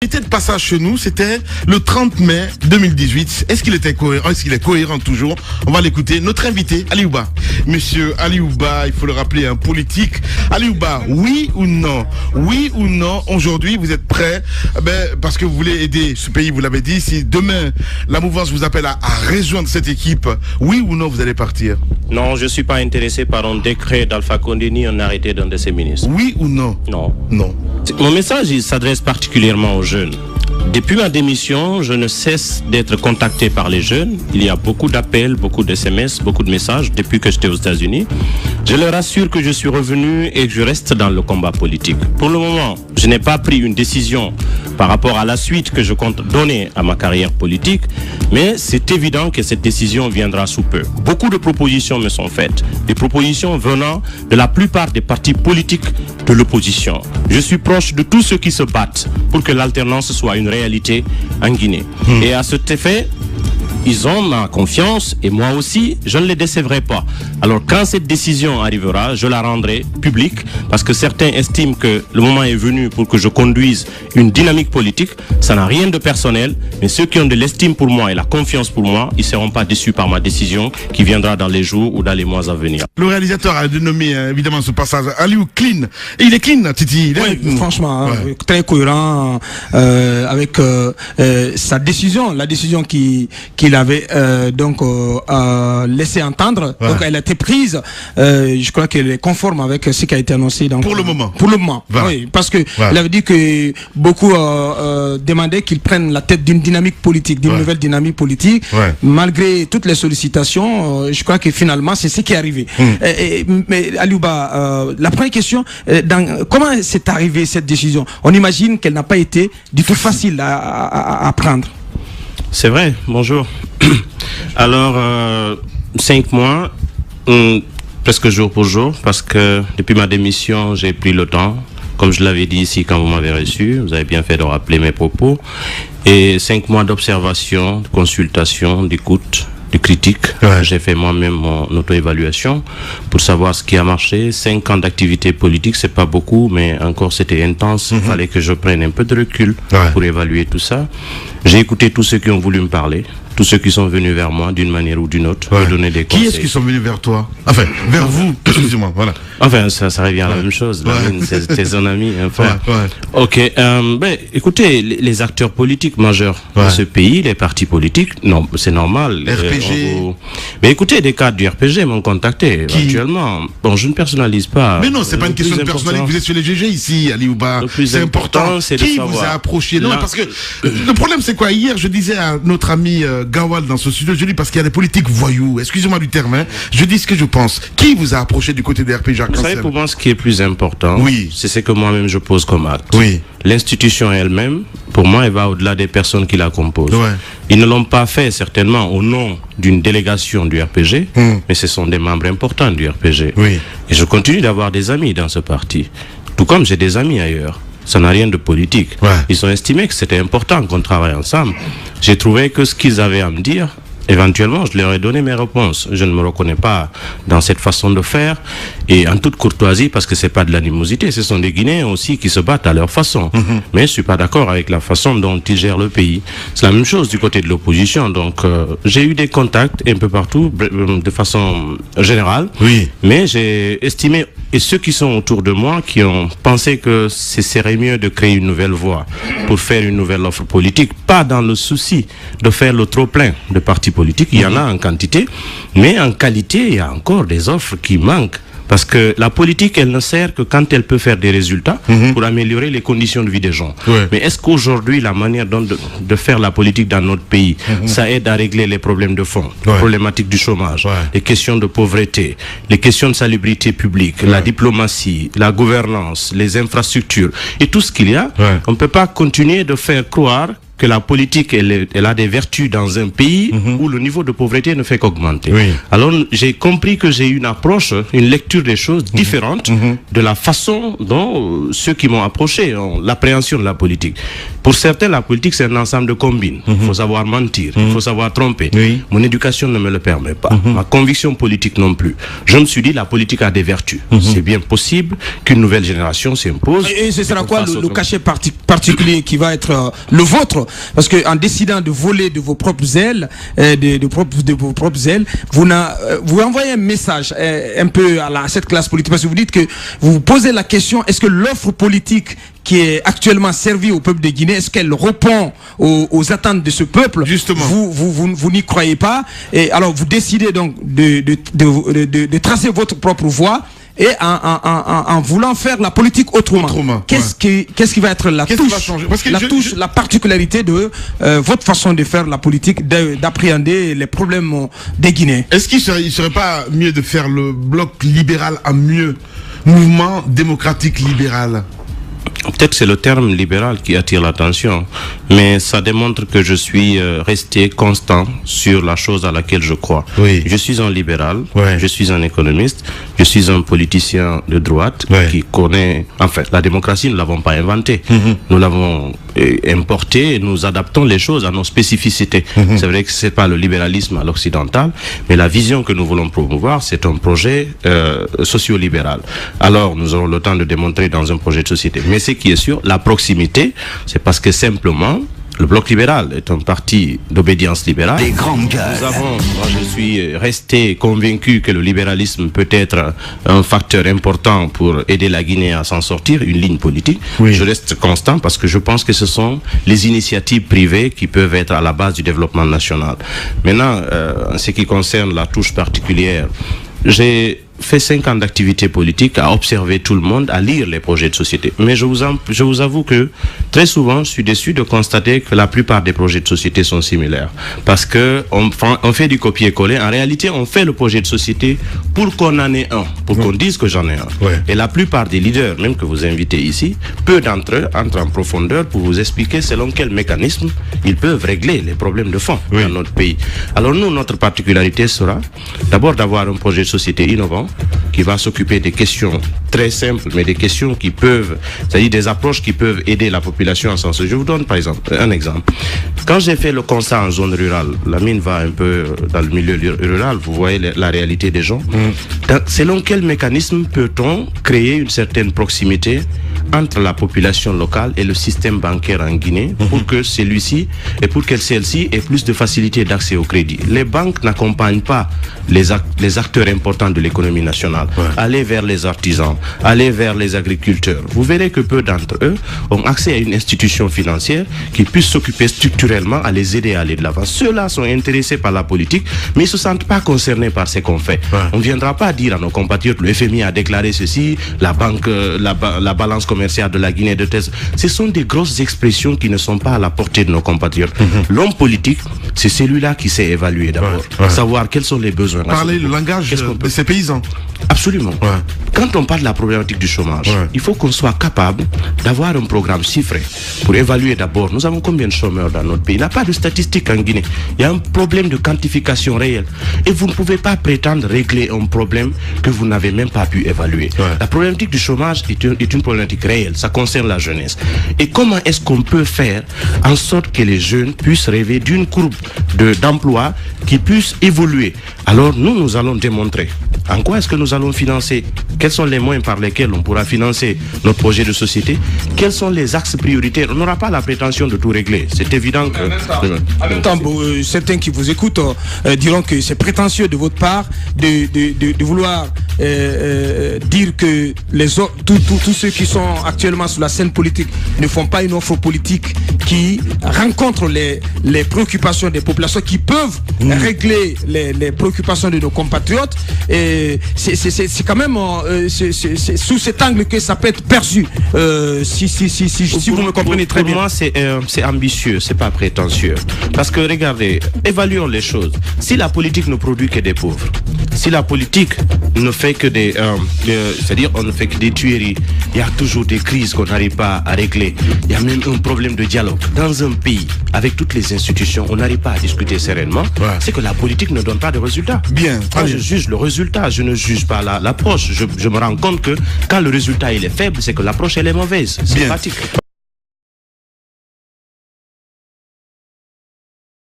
était de passage chez nous, c'était le 30 mai 2018. Est-ce qu'il était cohérent? Est-ce qu'il est cohérent toujours? On va l'écouter. Notre invité, Ali Ouba. Monsieur Ali Ouba, il faut le rappeler, un politique. Ali Ouba, oui ou non? Oui ou non, aujourd'hui, vous êtes prêt? Parce que vous voulez aider ce pays, vous l'avez dit. Si demain, la mouvance vous appelle à rejoindre cette équipe, oui ou non, vous allez partir? Non, je ne suis pas intéressé par un décret d'Alpha Condé ni un arrêté d'un de ses ministres. Oui ou non? Non. Non. Mon message, il s'adresse particulièrement aux jeunes. Depuis ma démission, je ne cesse d'être contacté par les jeunes. Il y a beaucoup d'appels, beaucoup de SMS, beaucoup de messages depuis que j'étais aux États-Unis. Je leur assure que je suis revenu et que je reste dans le combat politique. Pour le moment, je n'ai pas pris une décision par rapport à la suite que je compte donner à ma carrière politique, mais c'est évident que cette décision viendra sous peu. Beaucoup de propositions me sont faites, des propositions venant de la plupart des partis politiques de l'opposition. Je suis proche de tous ceux qui se battent pour que l'alternance soit une réalité en Guinée. Et à cet effet, ils ont ma confiance et moi aussi, je ne les décevrai pas. Alors quand cette décision arrivera, je la rendrai publique parce que certains estiment que le moment est venu pour que je conduise une dynamique politique. Ça n'a rien de personnel, mais ceux qui ont de l'estime pour moi et la confiance pour moi, ils ne seront pas déçus par ma décision qui viendra dans les jours ou dans les mois à venir. Le réalisateur a dénommé évidemment ce passage Aliou clean. Et il est clean, Titi. Oui, franchement, très cohérent avec sa décision, la décision qu'il avait laissé entendre. Ouais. Donc elle a été prise. Je crois qu'elle est conforme avec ce qui a été annoncé. Donc, pour le moment. Pour le moment. Voilà. Oui, parce que il avait dit que beaucoup demandaient qu'il prenne la tête d'une dynamique politique, d'une nouvelle dynamique politique. Malgré toutes les sollicitations, je crois que finalement c'est ce qui est arrivé. Mais Aliouba, la première question, comment c'est arrivé cette décision? On imagine qu'elle n'a pas été du tout facile à prendre. C'est vrai, bonjour. Alors, 5 mois, presque jour pour jour, parce que depuis ma démission, j'ai pris le temps. Comme je l'avais dit ici quand vous m'avez reçu, vous avez bien fait de rappeler mes propos. Et 5 mois d'observation, de consultation, d'écoute, de critique. J'ai fait moi-même mon auto-évaluation pour savoir ce qui a marché. 5 ans d'activité politique, c'est pas beaucoup, mais encore c'était intense. Il fallait que je prenne un peu de recul pour évaluer tout ça. J'ai écouté tous ceux qui ont voulu me parler, tous ceux qui sont venus vers moi d'une manière ou d'une autre, me donner des conseils. Qui est-ce qui sont venus vers toi? Enfin, vers vous, excusez-moi, voilà. Enfin, ça revient à la même chose. C'est un ami, un frère. Ok, écoutez, les acteurs politiques majeurs de ce pays, les partis politiques, non, c'est normal. RPG. Mais écoutez, des cadres du RPG m'ont contacté actuellement. Bon, je ne personnalise pas. Mais non, c'est pas une question de personnalité. Vous êtes sur les GG ici, Ali Ouba. C'est important. C'est qui vous a approché? Non, parce que le problème, c'est quoi? Hier, je disais à notre ami Gawal dans ce studio, je dis parce qu'il y a des politiques voyous, excusez-moi du terme, je dis ce que je pense. Qui vous a approché du côté des RPG? Vous savez, pour moi, ce qui est plus important, c'est ce que moi-même je pose comme acte. L'institution elle-même, pour moi, elle va au-delà des personnes qui la composent. Ils ne l'ont pas fait certainement au nom d'une délégation du RPG, mais ce sont des membres importants du RPG. Et je continue d'avoir des amis dans ce parti, tout comme j'ai des amis ailleurs. Ça n'a rien de politique. Ils ont estimé que c'était important qu'on travaille ensemble. J'ai trouvé que ce qu'ils avaient à me dire, éventuellement, je leur ai donné mes réponses. Je ne me reconnais pas dans cette façon de faire. Et en toute courtoisie, parce que c'est pas de l'animosité, ce sont des Guinéens aussi qui se battent à leur façon. Mais je suis pas d'accord avec la façon dont ils gèrent le pays. C'est la même chose du côté de l'opposition. Donc, j'ai eu des contacts un peu partout, de façon générale. Mais j'ai estimé, et ceux qui sont autour de moi, qui ont pensé que ce serait mieux de créer une nouvelle voie pour faire une nouvelle offre politique, pas dans le souci de faire le trop-plein de partis politiques, il y en a en quantité, mais en qualité, il y a encore des offres qui manquent. Parce que la politique, elle ne sert que quand elle peut faire des résultats pour améliorer les conditions de vie des gens. Mais est-ce qu'aujourd'hui, la manière de faire la politique dans notre pays, ça aide à régler les problèmes de fond, les problématiques du chômage, les questions de pauvreté, les questions de salubrité publique, la diplomatie, la gouvernance, les infrastructures et tout ce qu'il y a? On ne peut pas continuer de faire croire que la politique, elle a des vertus dans un pays où le niveau de pauvreté ne fait qu'augmenter. Alors, j'ai compris que j'ai une approche, une lecture des choses différente de la façon dont ceux qui m'ont approché ont l'appréhension de la politique. Pour certains, la politique, c'est un ensemble de combines. Il faut savoir mentir, il faut savoir tromper. Mon éducation ne me le permet pas. Ma conviction politique non plus. Je me suis dit, la politique a des vertus. C'est bien possible qu'une nouvelle génération s'impose. Et ce sera quoi le cachet particulier qui va être le vôtre? Parce qu'en décidant de voler de vos propres ailes, vous envoyez un message un peu à cette classe politique, parce que vous dites que vous vous posez la question, est-ce que l'offre politique qui est actuellement servie au peuple de Guinée, est-ce qu'elle répond aux attentes de ce peuple? Justement. Vous n'y croyez pas, et alors vous décidez donc de tracer votre propre voie, et en voulant faire la politique autrement. Qu'est-ce qui va être la touche, la particularité de votre façon de faire la politique, d'appréhender les problèmes des Guinéens? Est-ce qu'il serait pas mieux de faire le bloc libéral à mieux, mouvement démocratique libéral? Peut-être c'est le terme libéral qui attire l'attention, mais ça démontre que je suis resté constant sur la chose à laquelle je crois. Je suis un libéral, je suis un économiste, je suis un politicien de droite qui connaît... En fait, la démocratie, nous ne l'avons pas inventée. Nous l'avons importée et nous adaptons les choses à nos spécificités. C'est vrai que ce n'est pas le libéralisme à l'occidental, mais la vision que nous voulons promouvoir, c'est un projet socio-libéral. Alors, nous aurons le temps de démontrer dans un projet de société. Mais ce qui est sûr, la proximité, c'est parce que simplement, le Bloc libéral est un parti d'obédience libérale. Moi je suis resté convaincu que le libéralisme peut être un facteur important pour aider la Guinée à s'en sortir, une ligne politique. Je reste constant parce que je pense que ce sont les initiatives privées qui peuvent être à la base du développement national. Maintenant, en ce qui concerne la touche particulière, j'ai fait 5 ans d'activité politique, à observer tout le monde, à lire les projets de société. Mais je vous avoue que très souvent, je suis déçu de constater que la plupart des projets de société sont similaires. Parce que on fait du copier-coller. En réalité, on fait le projet de société pour qu'on en ait un, pour qu'on dise que j'en ai un. Et la plupart des leaders, même que vous invitez ici, peu d'entre eux entrent en profondeur pour vous expliquer selon quel mécanisme ils peuvent régler les problèmes de fond dans notre pays. Alors nous, notre particularité sera d'abord d'avoir un projet de société innovant, qui va s'occuper des questions très simples, mais des questions qui peuvent, c'est-à-dire des approches qui peuvent aider la population à s'en sortir. Je vous donne par exemple un exemple. Quand j'ai fait le constat en zone rurale, la mine va un peu dans le milieu rural, vous voyez la réalité des gens. Selon quel mécanisme peut-on créer une certaine proximité entre la population locale et le système bancaire en Guinée pour que celui-ci et pour que celle-ci ait plus de facilité d'accès au crédit? Les banques n'accompagnent pas les acteurs importants de l'économie nationale. Aller vers les artisans, aller vers les agriculteurs. Vous verrez que peu d'entre eux ont accès à une institution financière qui puisse s'occuper structurellement à les aider à aller de l'avant. Ceux-là sont intéressés par la politique, mais ils ne se sentent pas concernés par ce qu'on fait. On ne viendra pas dire à nos compatriotes, le FMI a déclaré ceci, la banque, la balance commerciale de la Guinée de Thèse. Ce sont des grosses expressions qui ne sont pas à la portée de nos compatriotes. L'homme politique, c'est celui-là qui sait évaluer d'abord, savoir quels sont les besoins. Parler le langage de ces paysans. Absolument. Quand on parle de la problématique du chômage, il faut qu'on soit capable d'avoir un programme chiffré pour évaluer d'abord, nous avons combien de chômeurs dans notre pays? Il n'y a pas de statistiques en Guinée. Il y a un problème de quantification réelle. Et vous ne pouvez pas prétendre régler un problème que vous n'avez même pas pu évaluer. La problématique du chômage est une problématique réelle. Ça concerne la jeunesse. Et comment est-ce qu'on peut faire en sorte que les jeunes puissent rêver d'une courbe d'emploi qui puisse évoluer? Alors nous allons démontrer en quoi est-ce que nous allons financer, quels sont les moyens par lesquels on pourra financer notre projet de société, quels sont les axes prioritaires. On n'aura pas la prétention de tout régler, c'est évident que... En même temps, certains qui vous écoutent diront que c'est prétentieux de votre part de vouloir dire que tous ceux qui sont actuellement sur la scène politique ne font pas une offre politique qui rencontre les préoccupations des populations, qui peuvent régler les préoccupations de nos compatriotes. Et c'est quand même c'est sous cet angle que ça peut être perçu, si vous me comprenez très bien. Pour moi, c'est ambitieux, c'est pas prétentieux. Parce que regardez, évaluons les choses. Si la politique ne produit que des pauvres, si la politique ne fait que c'est-à-dire on ne fait que des tueries, il y a toujours des crises qu'on n'arrive pas à régler. Il y a même un problème de dialogue. Dans un pays, avec toutes les institutions, on n'arrive pas à discuter sereinement. C'est que la politique ne donne pas de résultats. Bien. Moi, je juge le résultat, je ne juge pas l'approche. Je me rends compte que quand le résultat il est faible, c'est que l'approche elle est mauvaise. C'est pratique.